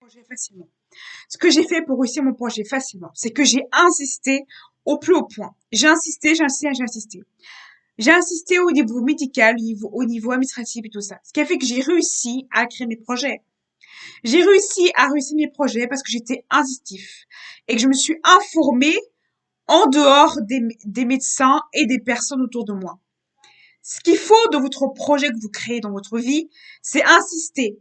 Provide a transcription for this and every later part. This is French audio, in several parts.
projet facilement. Ce que j'ai fait pour réussir mon projet facilement, c'est que j'ai insisté au plus haut point. J'ai insisté. J'ai insisté au niveau médical, au niveau administratif et tout ça. Ce qui a fait que j'ai réussi à créer mes projets. J'ai réussi à réussir mes projets parce que j'étais insistif et que je me suis informée en dehors des médecins et des personnes autour de moi. Ce qu'il faut de votre projet que vous créez dans votre vie, c'est insister.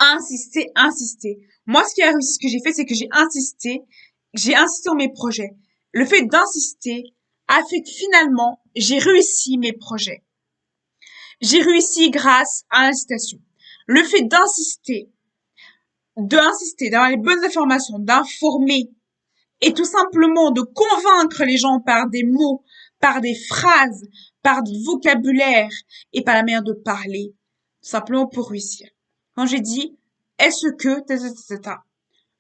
Insister, insister. Moi, ce qui a réussi, ce que j'ai fait, c'est que j'ai insisté dans mes projets. Le fait d'insister a fait que finalement, j'ai réussi mes projets. J'ai réussi grâce à l'incitation. Le fait d'insister, d'avoir les bonnes informations, d'informer et tout simplement de convaincre les gens par des mots, par des phrases, par du vocabulaire et par la manière de parler, tout simplement pour réussir. Quand j'ai dit est-ce que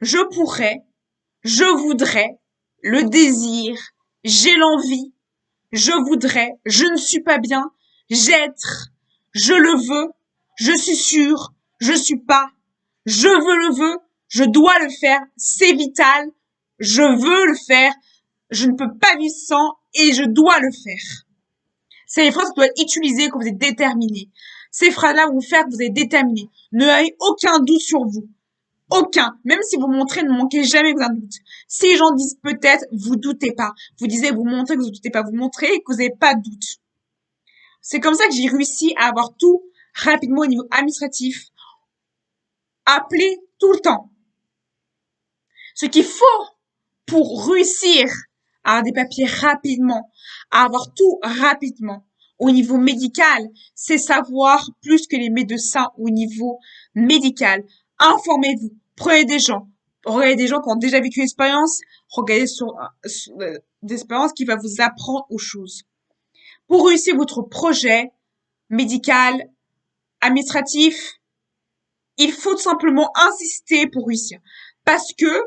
je pourrais, je voudrais, le désir, j'ai l'envie, je voudrais, je ne suis pas bien, j'être, je le veux, je suis sûr, je suis pas, je veux le veux, je dois le faire, c'est vital, je veux le faire, je ne peux pas vivre sans et je dois le faire. C'est les phrases que vous doivez utiliser quand vous êtes déterminé. Ces phrases-là vont vous faire que vous êtes déterminé. Ne avez aucun doute sur vous. Aucun. Même si vous montrez, ne manquez jamais d'un doute. Si les gens disent peut-être, vous doutez pas. Vous disiez, vous montrez que vous doutez pas. Vous montrez que vous n'avez pas de doute. C'est comme ça que j'ai réussi à avoir tout rapidement au niveau administratif. Appeler tout le temps. Ce qu'il faut pour réussir à avoir des papiers rapidement, à avoir tout rapidement, au niveau médical, c'est savoir plus que les médecins au niveau médical. Informez-vous, prenez des gens, regardez des gens qui ont déjà vécu l'expérience, regardez sur des expériences qui va vous apprendre aux choses. Pour réussir votre projet médical, administratif, il faut tout simplement insister pour réussir. Parce que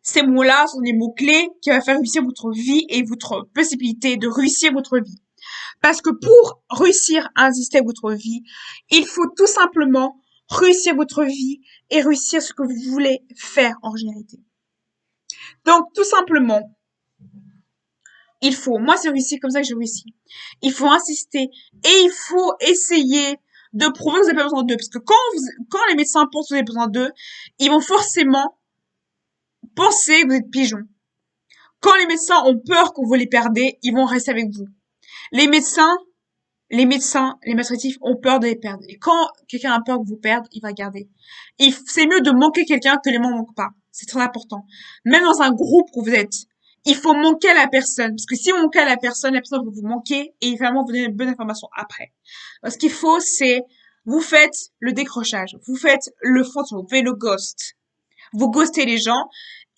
ces mots-là sont les mots-clés qui vont faire réussir votre vie et votre possibilité de réussir votre vie. Parce que pour réussir à insister à votre vie, il faut tout simplement réussir votre vie et réussir ce que vous voulez faire en réalité. Donc, tout simplement, moi c'est réussi comme ça que j'ai réussi. Il faut insister et il faut essayer de prouver que vous n'avez pas besoin d'eux. Parce que quand les médecins pensent que vous avez besoin d'eux, ils vont forcément penser que vous êtes pigeon. Quand les médecins ont peur que vous les perdez, ils vont rester avec vous. Les médecins, les administratifs ont peur de les perdre. Et quand quelqu'un a peur que vous perdre, il va garder. C'est mieux de manquer quelqu'un que les gens ne manquent pas. C'est très important. Même dans un groupe où vous êtes, il faut manquer à la personne. Parce que si vous manquez à la personne va vous manquer et il va vraiment vous donner une bonne information après. Donc, ce qu'il faut, c'est, vous faites le décrochage. Vous faites le fantôme. Vous faites le ghost. Vous ghostez les gens.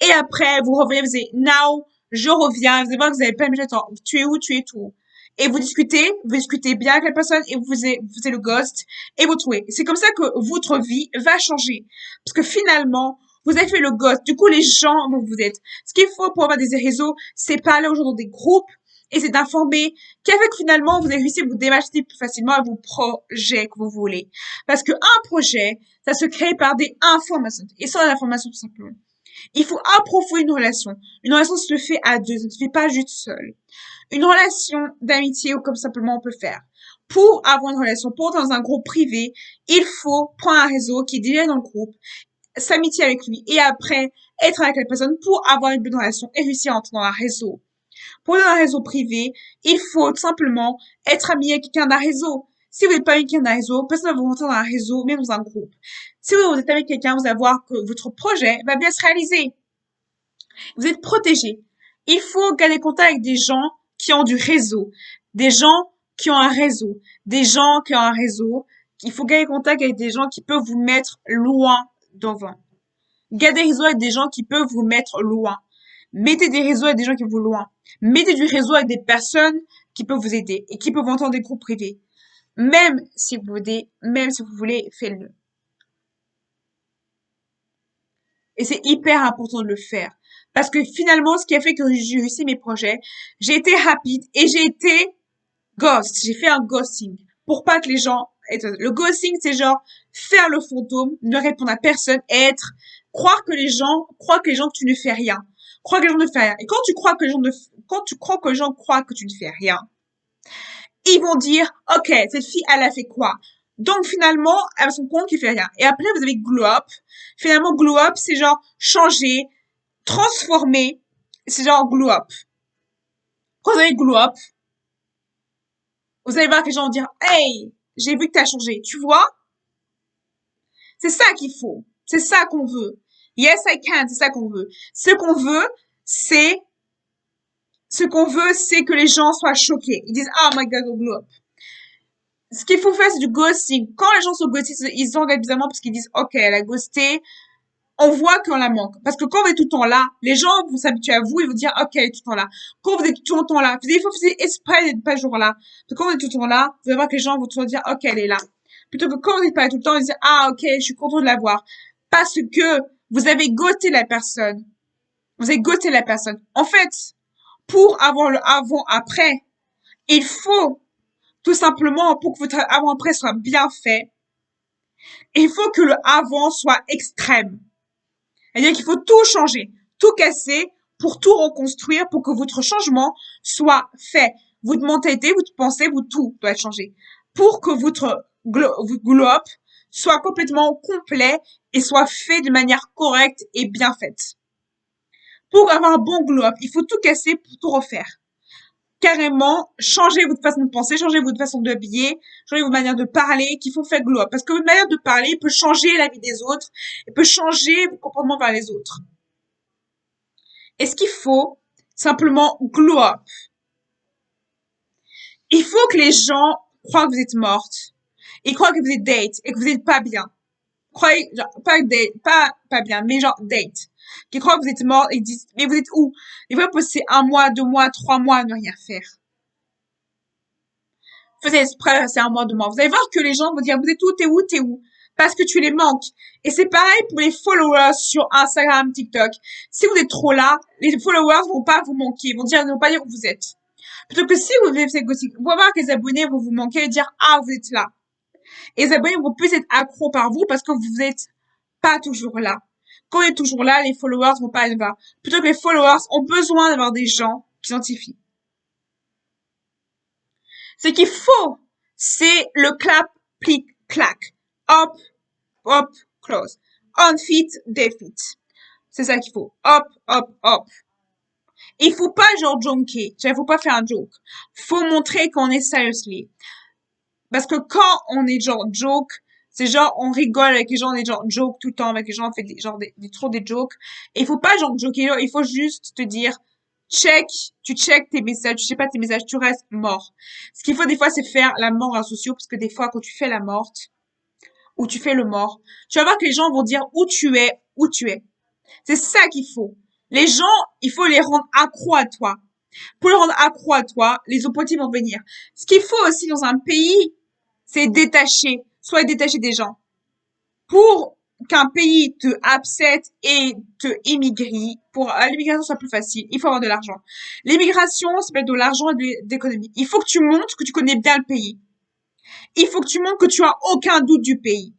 Et après, vous revenez, vous dites, now, je reviens. Vous allez voir que vous avez pas mis le temps. Tu es où? Tu es tout. Et vous discutez bien avec la personne et vous faites le ghost et vous trouvez. C'est comme ça que votre vie va changer. Parce que finalement, vous avez fait le ghost. Du coup, les gens dont vous êtes. Ce qu'il faut pour avoir des réseaux, c'est pas aller aux gens dans des groupes et c'est d'informer qu'avec finalement, vous avez réussi à vous démarcher plus facilement à vos projets que vous voulez. Parce que un projet, ça se crée par des informations. Et sans l'information, tout simplement. Il faut approfondir une relation. Une relation se fait à deux, ça ne se fait pas juste seul. Une relation d'amitié ou comme simplement on peut faire. Pour avoir une relation, pour être dans un groupe privé, il faut prendre un réseau qui est déjà dans le groupe, s'amitier avec lui et après être avec la personne pour avoir une bonne relation et réussir à entrer dans un réseau. Pour être dans un réseau privé, il faut tout simplement être ami avec quelqu'un d'un réseau. Si vous n'êtes pas ami avec quelqu'un d'un réseau, personne ne va vous rentrer dans un réseau, même dans un groupe. Si vous êtes avec quelqu'un, vous allez voir que votre projet va bien se réaliser. Vous êtes protégé. Il faut garder contact avec des gens qui ont du réseau, des gens qui ont un réseau, des gens qui ont un réseau. Il faut garder contact avec des gens qui peuvent vous mettre loin devant. Gardez des réseaux avec des gens qui peuvent vous mettre loin. Mettez des réseaux avec des gens qui vous loin. Mettez du réseau avec des personnes qui peuvent vous aider et qui peuvent vous entendre des groupes privés. Même si vous voulez, faites-le. Et c'est hyper important de le faire. Parce que finalement, ce qui a fait que j'ai réussi mes projets, j'ai été rapide et j'ai été ghost. J'ai fait un ghosting pour pas que les gens Le ghosting, c'est genre faire le fantôme, ne répondre à personne, croire que les gens que tu ne fais rien. Croire que les gens ne font rien. Et quand tu crois que les gens croient que tu ne fais rien, ils vont dire, OK, cette fille, elle a fait quoi? Donc, finalement, elle se rend compte qu'il fait rien. Et après, vous avez glow up. Finalement, glow up, c'est genre changer, transformer. C'est genre glow up. Quand vous avez glow up, vous allez voir que les gens vont dire, hey, j'ai vu que t'as changé. Tu vois? C'est ça qu'il faut. C'est ça qu'on veut. Yes, I can. C'est ça qu'on veut. C'est, ce qu'on veut, c'est que les gens soient choqués. Ils disent, oh my god, go glow up. Ce qu'il faut faire, c'est du ghosting. Quand les gens sont ghostés, ils s'engagent bizarrement parce qu'ils disent, OK, elle a ghosté. On voit qu'on la manque. Parce que quand vous êtes tout le temps là, les gens vont s'habituer à vous et vont dire, OK, elle est tout le temps là. Quand vous êtes tout le temps là, il faut faire exprès d'être pas toujours là. Parce que quand vous êtes tout le temps là, vous allez voir que les gens vont toujours dire, OK, elle est là. Plutôt que quand vous n'êtes pas là tout le temps, ils disent, ah, OK, je suis content de la voir. Parce que vous avez ghosté la personne. Vous avez ghosté la personne. En fait, pour avoir le avant-après, il faut tout simplement, pour que votre avant-après soit bien fait, il faut que le avant soit extrême. C'est-à-dire qu'il faut tout changer, tout casser pour tout reconstruire, pour que votre changement soit fait. Votre mentalité, votre pensée, tout doit être changé. Pour que votre glow-up soit complètement complet et soit fait de manière correcte et bien faite. Pour avoir un bon glow-up, il faut tout casser pour tout refaire. Carrément, changer votre façon de penser, changer votre façon d'habiller, changer votre manière de parler, qu'il faut faire glow up. Parce que votre manière de parler peut changer la vie des autres, et peut changer vos comportements vers les autres. Et ce qu'il faut, simplement glow up. Il faut que les gens croient que vous êtes morte, et croient que vous êtes date, et que vous n'êtes pas bien. Croyez, genre, pas bien, mais genre date. Qui croient que vous êtes mort et disent, mais vous êtes où? Et vous pouvez 1 mois, 2 mois, 3 mois à ne rien faire. Faites exprès, c'est 1 mois, 2 mois. Vous allez voir que les gens vont dire, vous êtes où, t'es où? Parce que tu les manques. Et c'est pareil pour les followers sur Instagram, TikTok. Si vous êtes trop là, les followers vont pas vous manquer, ils vont pas dire où vous êtes. Plutôt que si vous faites gossip, vous allez voir que les abonnés vont vous manquer et dire, ah, vous êtes là. Et les abonnés vont plus être accros par vous parce que vous êtes pas toujours là. Quand vous êtes toujours là, les followers vont pas être là. Plutôt que les followers ont besoin d'avoir des gens qui s'identifient. Ce qu'il faut, c'est le clap, clic, clac. Hop, hop, close. On fit, defeat. C'est ça qu'il faut. Hop, hop, hop. Il faut pas genre jonker. Il faut pas faire un joke. Faut montrer qu'on est seriously. Parce que quand on est genre joke, c'est genre on rigole avec les gens, on est genre joke tout le temps avec les gens, on fait trop des jokes. Et il faut pas genre joker, il faut juste te dire tu check tes messages, tu sais pas tes messages, tu restes mort. Ce qu'il faut des fois, c'est faire la mort en sociaux, parce que des fois, quand tu fais la morte, ou tu fais le mort, tu vas voir que les gens vont dire où tu es. C'est ça qu'il faut. Les gens, il faut les rendre accros à toi. Pour les rendre accros à toi, les opportunités vont venir. Ce qu'il faut aussi dans un pays, c'est détacher, soit détacher des gens. Pour qu'un pays te accepte et te immigre, pour l'immigration soit plus facile, il faut avoir de l'argent. L'immigration, c'est pas de l'argent et de l'économie. Il faut que tu montres que tu connais bien le pays. Il faut que tu montres que tu as aucun doute du pays.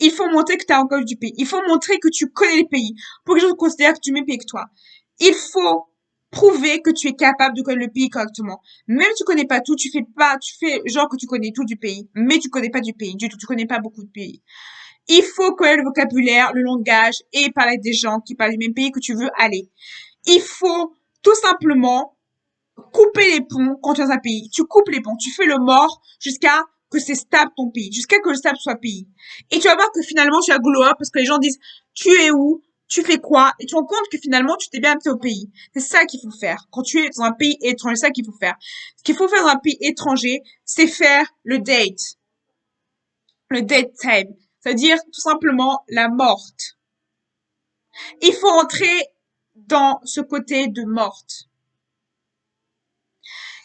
Il faut montrer que tu as aucun doute du pays. Il faut montrer que tu connais le pays pour que les gens considèrent que tu es mieux payé que toi. Il faut prouver que tu es capable de connaître le pays correctement. Même si tu connais pas tout, tu fais genre que tu connais tout du pays, mais tu connais pas du pays du tout, tu connais pas beaucoup de pays. Il faut connaître le vocabulaire, le langage et parler avec des gens qui parlent du même pays que tu veux aller. Il faut tout simplement couper les ponts quand tu es dans un pays. Tu coupes les ponts, tu fais le mort jusqu'à que c'est stable ton pays, jusqu'à que le stable soit pays. Et tu vas voir que finalement tu as glow up parce que les gens disent tu es où, tu fais quoi, et tu te rends compte que finalement tu t'es bien adapté au pays. C'est ça qu'il faut faire. Quand tu es dans un pays étranger, c'est ça qu'il faut faire. Ce qu'il faut faire dans un pays étranger, c'est faire le date. Le date time. C'est-à-dire tout simplement la morte. Il faut entrer dans ce côté de morte.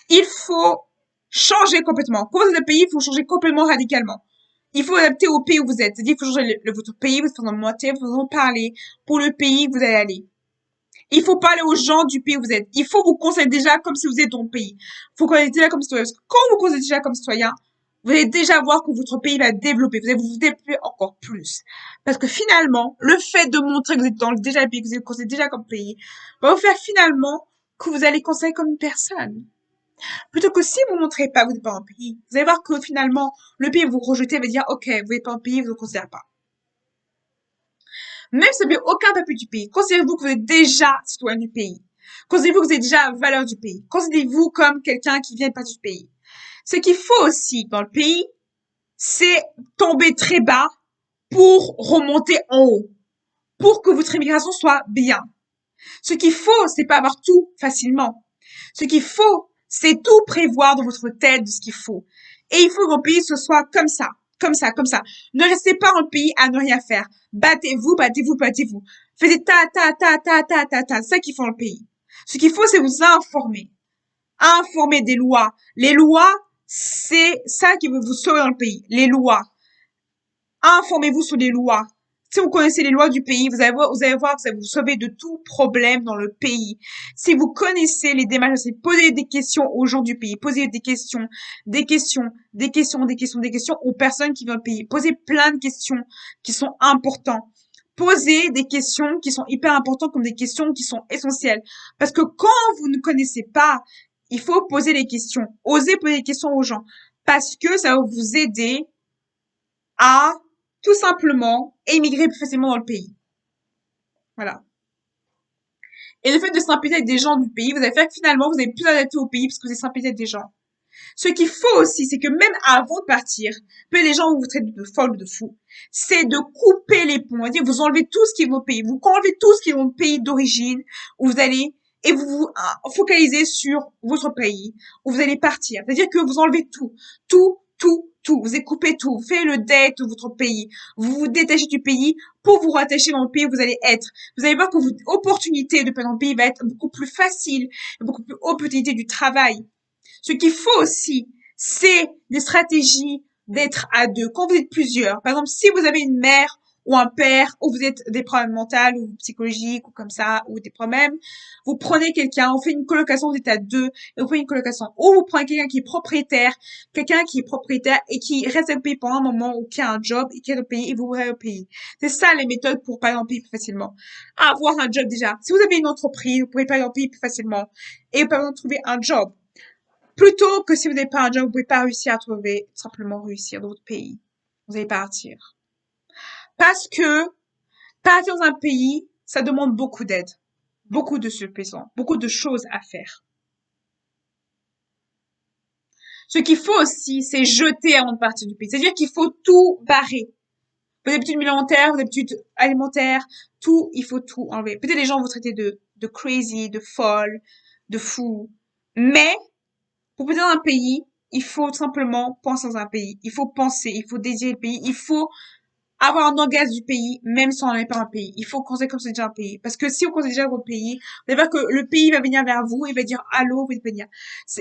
Il faut changer complètement. Quand vous êtes un pays, il faut changer complètement radicalement. Il faut adapter au pays où vous êtes. C'est-à-dire qu'il faut changer votre pays, votre façon de mentir, votre façon de parler pour le pays où vous allez aller. Il faut parler aux gens du pays où vous êtes. Il faut vous considérer déjà comme si vous êtes dans le pays. Il faut vous considérer déjà comme citoyen. Parce que quand vous vous considérez déjà comme citoyen, vous allez déjà voir que votre pays va développer. Vous allez vous développer encore plus. Parce que finalement, le fait de montrer que vous êtes dans déjà le pays, que vous êtes considéré déjà comme pays, va vous faire finalement que vous allez considérer comme une personne. Plutôt que si vous ne montrez pas que vous n'êtes pas un pays, vous allez voir que finalement, le pays vous rejetez, va dire, OK, vous n'êtes pas un pays, vous ne le considérez pas. Même si vous n'avez aucun papier du pays, considérez-vous que vous êtes déjà citoyen du pays. Considérez-vous que vous êtes déjà valeur du pays. Considérez-vous comme quelqu'un qui vient pas du pays. Ce qu'il faut aussi dans le pays, c'est tomber très bas pour remonter en haut, pour que votre immigration soit bien. Ce qu'il faut, c'est pas avoir tout facilement. Ce qu'il faut, c'est tout prévoir dans votre tête de ce qu'il faut. Et il faut que votre pays ce soit comme ça, comme ça, comme ça. Ne restez pas en pays à ne rien faire. Battez-vous, battez-vous, battez-vous. Faites ta. C'est ça qu'il faut dans le pays. Ce qu'il faut, c'est vous informer. Informer des lois. Les lois, c'est ça qui veut vous sauver dans le pays. Les lois. Informez-vous sur les lois. Si vous connaissez les lois du pays, vous allez voir que ça va vous sauver de tout problème dans le pays. Si vous connaissez les démarches, posez des questions aux gens du pays. Posez des questions aux personnes qui viennent au pays. Posez plein de questions qui sont importantes. Posez des questions qui sont hyper importantes comme des questions qui sont essentielles. Parce que quand vous ne connaissez pas, il faut poser les questions. Osez poser des questions aux gens. Parce que ça va vous aider à tout simplement émigrer plus facilement dans le pays. Voilà. Et le fait de sympathiser avec des gens du pays, vous allez faire que finalement, vous allez plus adapter au pays parce que vous allez sympathiser avec des gens. Ce qu'il faut aussi, c'est que même avant de partir, peu les gens vous traitent de folle ou de fou, c'est de couper les ponts. C'est-à-dire, vous enlevez tout ce qui est votre pays. Vous enlevez tout ce qui est votre pays d'origine où vous allez et vous vous focalisez sur votre pays où vous allez partir. C'est-à-dire que vous enlevez tout. Vous coupez tout. Vous faites le date de votre pays. Vous vous détachez du pays pour vous rattacher dans le pays où vous allez être. Vous allez voir que votre opportunité de dans le pays va être beaucoup plus facile, beaucoup plus opportunité du travail. Ce qu'il faut aussi, c'est des stratégies d'être à deux. Quand vous êtes plusieurs, par exemple, si vous avez une mère ou un père, ou vous êtes des problèmes mentaux ou psychologiques ou comme ça, ou des problèmes, vous prenez quelqu'un, on fait une colocation, vous êtes à deux, et vous prenez une colocation. Ou vous prenez quelqu'un qui est propriétaire et qui reste au pays pendant un moment, ou qui a un job, et qui est au pays, et vous allez au pays. C'est ça les méthodes pour parler en pays plus facilement. Avoir un job déjà. Si vous avez une entreprise, vous pouvez parler en pays plus facilement. Et par exemple, trouver un job. Plutôt que si vous n'avez pas un job, vous pouvez pas réussir à trouver, simplement réussir dans votre pays. Vous allez partir. Parce que partir dans un pays, ça demande beaucoup d'aide, beaucoup de suppléments, beaucoup de choses à faire. Ce qu'il faut aussi, c'est jeter avant de partir du pays. C'est-à-dire qu'il faut tout barrer. Vos habitudes alimentaires, tout, il faut tout enlever. Peut-être les gens vous traiter de crazy, de folle, de fou. Mais, pour partir dans un pays, il faut simplement penser dans un pays. Il faut penser, il faut désirer le pays, il faut avoir un langage du pays, même si on n'est pas un pays. Il faut considérer comme c'est déjà un pays. Parce que si on considère déjà votre pays, vous allez voir que le pays va venir vers vous et va dire, allô, vous venir.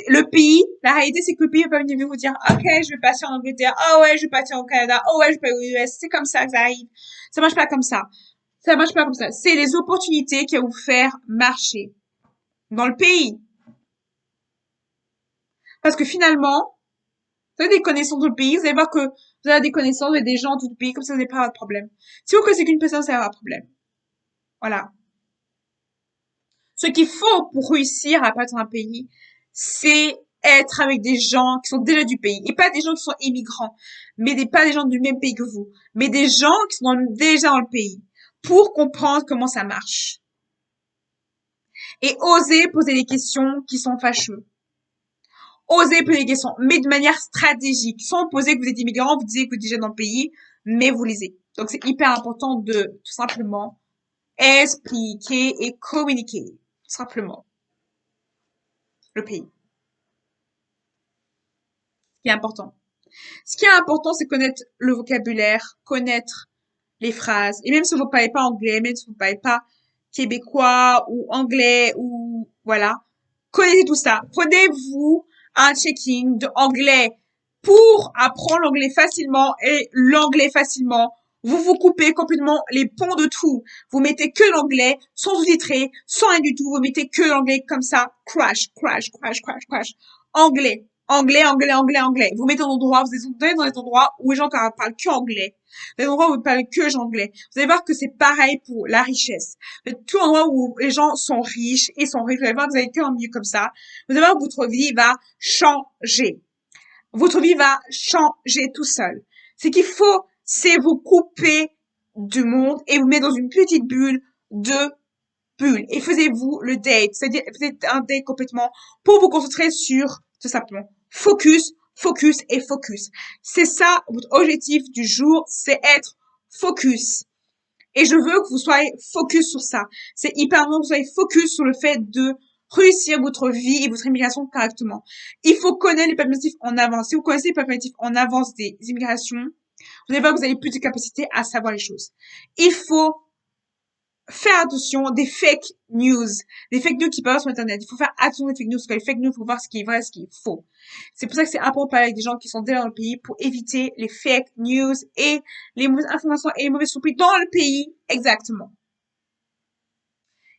Le pays, la réalité, c'est que le pays va pas venir vous dire, ok, je vais passer en Angleterre, oh ouais, je vais partir au Canada, oh ouais, je vais pas aux US. C'est comme ça que ça arrive. Ça marche pas comme ça. Ça marche pas comme ça. C'est les opportunités qui vont vous faire marcher dans le pays. Parce que finalement, vous avez des connaissances dans le pays, vous allez voir que vous avez des connaissances, vous avez des gens dans tout le pays, comme ça vous n'avez pas de problème. Si vous connaissez qu'une personne, ça va avoir un problème. Voilà. Ce qu'il faut pour réussir à partir d'un pays, c'est être avec des gens qui sont déjà du pays. Et pas des gens qui sont immigrants, pas des gens du même pays que vous, mais des gens qui sont déjà dans le pays. Pour comprendre comment ça marche. Et oser poser des questions qui sont fâcheuses. Osez poser des questions, mais de manière stratégique. Sans poser que vous êtes immigrant, vous disiez que vous êtes déjà dans le pays, mais vous lisez. Donc c'est hyper important de tout simplement expliquer et communiquer. Tout simplement. Le pays. Ce qui est important. Ce qui est important, c'est connaître le vocabulaire, connaître les phrases. Et même si vous ne parlez pas anglais, même si vous ne parlez pas québécois ou anglais ou voilà, connaissez tout ça. Prenez-vous un checking de anglais pour apprendre l'anglais facilement et l'anglais facilement. Vous coupez complètement les ponts de tout. Vous mettez que l'anglais, sans sous-titrer, sans rien du tout. Vous mettez que l'anglais comme ça. Crash. Anglais. Anglais, anglais, anglais, anglais. Vous mettez un endroit, vous êtes dans des endroits où les gens parlent que anglais. Des endroits où ils parlent que anglais. Vous allez voir que c'est pareil pour la richesse. Tout endroit où les gens sont riches et sont riches, vous allez voir que vous avez qu'un milieu comme ça. Vous allez voir que votre vie va changer. Votre vie va changer tout seul. Ce qu'il faut, c'est vous couper du monde et vous mettre dans une petite de bulle. Et faisez-vous le date. C'est-à-dire, faites un date complètement pour vous concentrer sur, tout simplement, focus, focus et focus. C'est ça, votre objectif du jour, c'est être focus. Et je veux que vous soyez focus sur ça. C'est hyper important que vous soyez focus sur le fait de réussir votre vie et votre immigration correctement. Il faut connaître les préparatifs en avance. Si vous connaissez les préparatifs en avance des immigrations, vous allez voir que vous avez plus de capacité à savoir les choses. Il faut faire attention des fake news. Des fake news qui parlent sur Internet. Il faut faire attention des fake news, parce que les fake news, il faut voir ce qui est vrai, ce qui est faux. C'est pour ça que c'est important de parler avec des gens qui sont déjà dans le pays pour éviter les fake news et les mauvaises informations et les mauvaises surprises dans le pays. Exactement.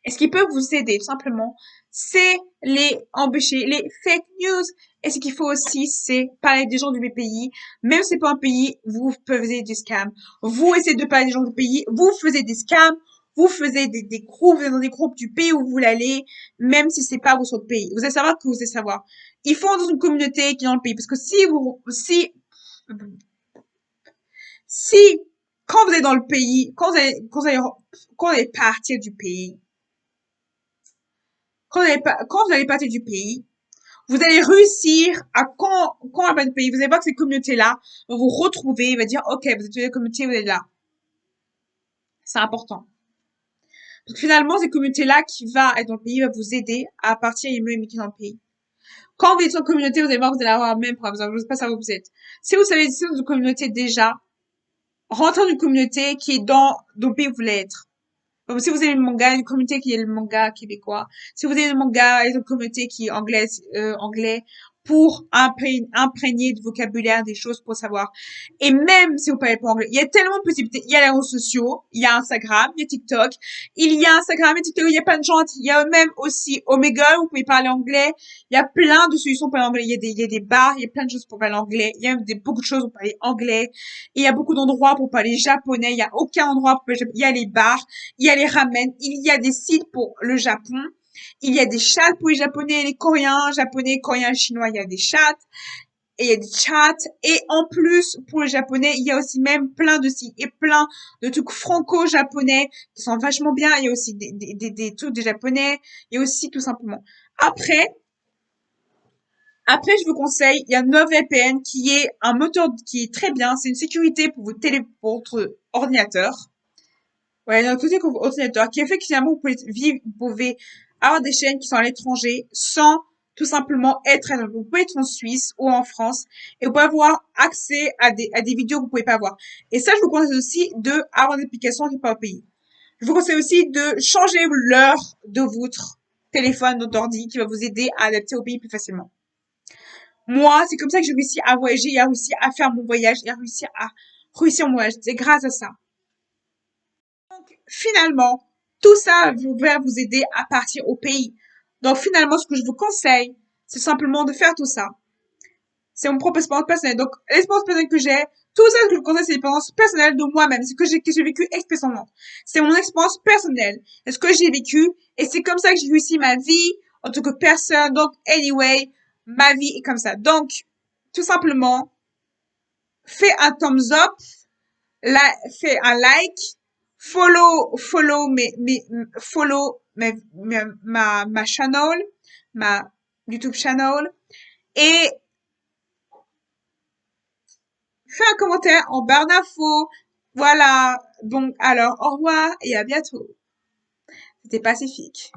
Et ce qui peut vous aider, tout simplement, c'est les empêcher, les fake news. Et ce qu'il faut aussi, c'est parler des gens du pays. Même si c'est pas un pays, vous faisiez des scams. Vous essayez de parler des gens du pays, vous faisiez des scams, vous faisiez des groupes, vous êtes dans des groupes du pays où vous voulez aller, même si c'est pas votre pays. Vous allez savoir que vous allez savoir. Il faut dans une communauté qui est dans le pays. Parce que si, quand vous êtes dans le pays, quand vous allez partir du pays, quand vous allez partir du pays, vous allez réussir à, quand on va du pays, vous allez voir que ces communautés-là vont vous retrouver, va dire, OK, vous êtes une communauté, vous êtes là. C'est important. Donc finalement, ces communautés-là qui va être dans le pays va vous aider à partir et mieux immigrer dans le pays. Quand vous êtes dans une communauté, vous allez voir que vous allez avoir même, par exemple, je ne sais pas savoir où vous êtes. Si vous savez, si vous êtes dans une communauté déjà, rentrez dans une communauté qui est dans le pays où vous voulez être. Donc, si vous avez le manga, une communauté qui est le manga québécois. Si vous avez le manga et une communauté qui est anglais, pour imprégner de vocabulaire, des choses pour savoir. Et même si vous parlez pas anglais, il y a tellement de possibilités. Il y a les réseaux sociaux, il y a Instagram, il y a TikTok. Il y a Instagram et TikTok, il y a plein de gens. Il y a même aussi Omegle, où vous pouvez parler anglais. Il y a plein de solutions pour parler anglais. Il y a des bars, il y a plein de choses pour parler anglais. Il y a même beaucoup de choses pour parler anglais. Et il y a beaucoup d'endroits pour parler japonais. Il y a aucun endroit pour parler japonais. Il y a les bars, il y a les ramen, il y a des sites pour le Japon. Il y a des chats pour les japonais, les coréens, japonais, coréens, chinois, il y a des chats. Et il y a des chats. Et en plus, pour les japonais, il y a aussi même plein de sites et plein de trucs franco-japonais qui sont vachement bien. Il y a aussi des trucs des japonais. Il y a aussi tout simplement. Après, je vous conseille, il y a NordVPN qui est un moteur qui est très bien. C'est une sécurité pour votre ordinateur. Ouais, d'un côté pour votre ordinateur, qui fait que finalement vous pouvez avoir des chaînes qui sont à l'étranger sans tout simplement être, vous pouvez être en Suisse ou en France et vous pouvez avoir accès à des vidéos que vous pouvez pas voir. Et ça, je vous conseille aussi de avoir des applications qui parlent au pays. Je vous conseille aussi de changer l'heure de votre téléphone, de votre ordi, qui va vous aider à adapter au pays plus facilement. Moi, c'est comme ça que j'ai réussi à voyager et à réussi à faire mon voyage et à réussir mon voyage. C'est grâce à ça. Finalement, tout ça va vous aider à partir au pays. Donc finalement, ce que je vous conseille, c'est simplement de faire tout ça. C'est mon propre expérience personnelle. Donc l'expérience personnelle que j'ai, tout ça que je vous conseille, c'est l'expérience personnelle de moi-même. C'est que j'ai vécu expressément. C'est mon expérience personnelle. C'est ce que j'ai vécu. Et c'est comme ça que j'ai réussi ma vie en tant que personne. Donc anyway, ma vie est comme ça. Donc, tout simplement, fais un thumbs up, fais un like, follow ma channel, ma YouTube channel, et fais un commentaire en barre d'infos. Voilà. Donc, alors, au revoir et à bientôt. C'était Pacifique.